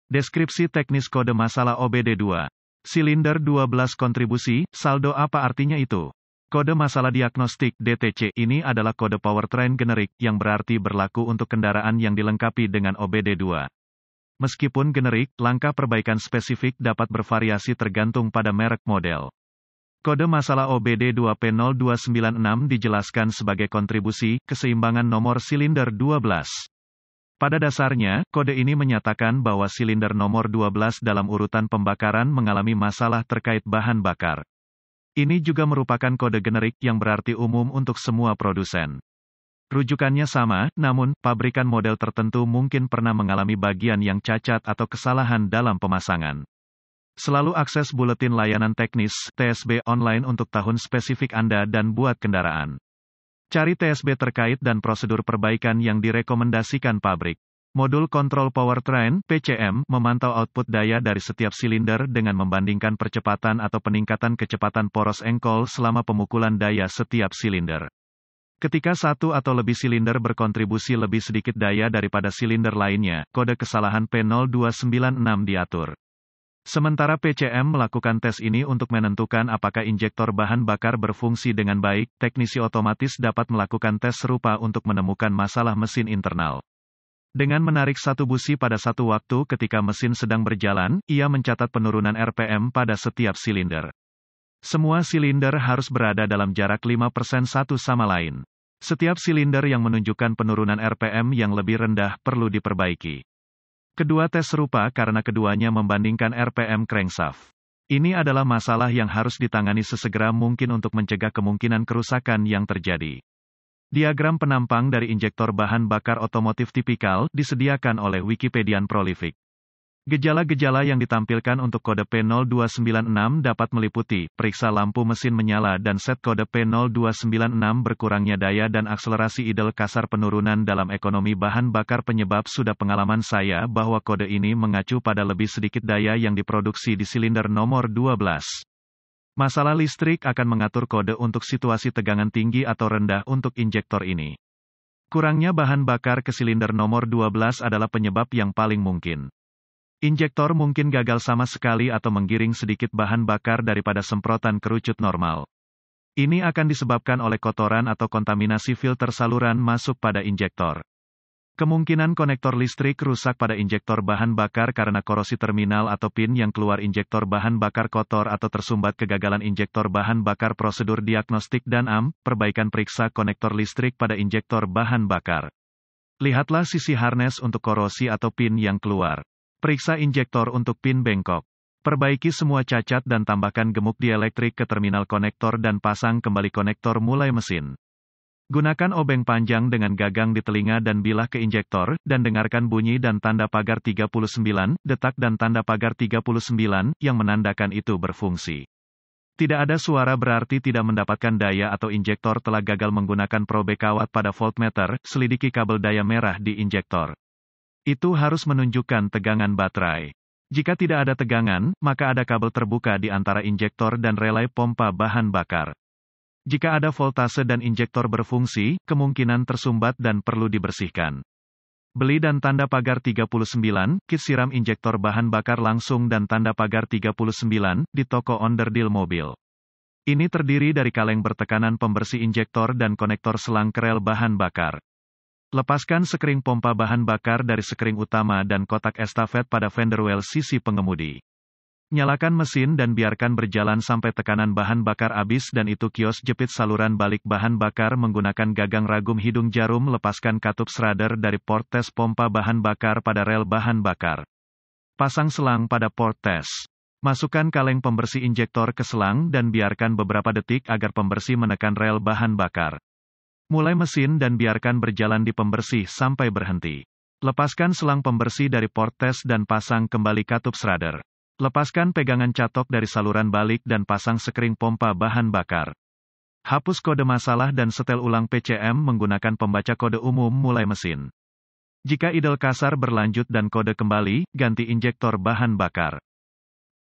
Deskripsi teknis kode masalah OBD2. Silinder 12 kontribusi, saldo apa artinya itu? Kode masalah diagnostik DTC ini adalah kode powertrain generik yang berarti berlaku untuk kendaraan yang dilengkapi dengan OBD2. Meskipun generik, langkah perbaikan spesifik dapat bervariasi tergantung pada merek model. Kode masalah OBD2 P0296 dijelaskan sebagai kontribusi keseimbangan nomor silinder 12. Pada dasarnya, kode ini menyatakan bahwa silinder nomor 12 dalam urutan pembakaran mengalami masalah terkait bahan bakar. Ini juga merupakan kode generik yang berarti umum untuk semua produsen. Rujukannya sama, namun, pabrikan model tertentu mungkin pernah mengalami bagian yang cacat atau kesalahan dalam pemasangan. Selalu akses Buletin Layanan Teknis (TSB) online untuk tahun spesifik Anda dan buat kendaraan. Cari TSB terkait dan prosedur perbaikan yang direkomendasikan pabrik. Modul Kontrol Powertrain (PCM) memantau output daya dari setiap silinder dengan membandingkan percepatan atau peningkatan kecepatan poros engkol selama pemukulan daya setiap silinder. Ketika satu atau lebih silinder berkontribusi lebih sedikit daya daripada silinder lainnya, kode kesalahan P0296 diatur. Sementara PCM melakukan tes ini untuk menentukan apakah injektor bahan bakar berfungsi dengan baik, teknisi otomatis dapat melakukan tes serupa untuk menemukan masalah mesin internal. Dengan menarik satu busi pada satu waktu ketika mesin sedang berjalan, ia mencatat penurunan RPM pada setiap silinder. Semua silinder harus berada dalam jarak 5% satu sama lain. Setiap silinder yang menunjukkan penurunan RPM yang lebih rendah perlu diperbaiki. Kedua tes serupa karena keduanya membandingkan RPM crankshaft. Ini adalah masalah yang harus ditangani sesegera mungkin untuk mencegah kemungkinan kerusakan yang terjadi. Diagram penampang dari injektor bahan bakar otomotif tipikal disediakan oleh Wikipedian Prolific. Gejala-gejala yang ditampilkan untuk kode P0296 dapat meliputi, periksa lampu mesin menyala dan set kode P0296 berkurangnya daya dan akselerasi idle kasar penurunan dalam ekonomi bahan bakar penyebab sudah pengalaman saya bahwa kode ini mengacu pada lebih sedikit daya yang diproduksi di silinder nomor 12. Masalah listrik akan mengatur kode untuk situasi tegangan tinggi atau rendah untuk injektor ini. Kurangnya bahan bakar ke silinder nomor 12 adalah penyebab yang paling mungkin. Injektor mungkin gagal sama sekali atau menggiring sedikit bahan bakar daripada semprotan kerucut normal. Ini akan disebabkan oleh kotoran atau kontaminasi filter saluran masuk pada injektor. Kemungkinan konektor listrik rusak pada injektor bahan bakar karena korosi terminal atau pin yang keluar injektor bahan bakar kotor atau tersumbat kegagalan injektor bahan bakar prosedur diagnostik dan perbaikan periksa konektor listrik pada injektor bahan bakar. Lihatlah sisi harness untuk korosi atau pin yang keluar. Periksa injektor untuk pin bengkok. Perbaiki semua cacat dan tambahkan gemuk dielektrik ke terminal konektor dan pasang kembali konektor mulai mesin. Gunakan obeng panjang dengan gagang di telinga dan bilah ke injektor, dan dengarkan bunyi dan tanda pagar 39, detak dan tanda pagar 39, yang menandakan itu berfungsi. Tidak ada suara berarti tidak mendapatkan daya atau injektor telah gagal menggunakan probe kawat pada voltmeter, selidiki kabel daya merah di injektor. Itu harus menunjukkan tegangan baterai. Jika tidak ada tegangan, maka ada kabel terbuka di antara injektor dan relay pompa bahan bakar. Jika ada voltase dan injektor berfungsi, kemungkinan tersumbat dan perlu dibersihkan. Beli dan tanda pagar 39, kit siram injektor bahan bakar langsung dan tanda pagar 39, di toko onderdil mobil. Ini terdiri dari kaleng bertekanan pembersih injektor dan konektor selang kerel bahan bakar. Lepaskan sekring pompa bahan bakar dari sekring utama dan kotak estafet pada fender well sisi pengemudi. Nyalakan mesin dan biarkan berjalan sampai tekanan bahan bakar habis dan itu kios jepit saluran balik bahan bakar menggunakan gagang ragum hidung jarum. Lepaskan katup schrader dari port tes pompa bahan bakar pada rel bahan bakar. Pasang selang pada port tes. Masukkan kaleng pembersih injektor ke selang dan biarkan beberapa detik agar pembersih menekan rel bahan bakar. Mulai mesin dan biarkan berjalan di pembersih sampai berhenti. Lepaskan selang pembersih dari port tes dan pasang kembali katup schrader. Lepaskan pegangan catok dari saluran balik dan pasang sekring pompa bahan bakar. Hapus kode masalah dan setel ulang PCM menggunakan pembaca kode umum mulai mesin. Jika idle kasar berlanjut dan kode kembali, ganti injektor bahan bakar.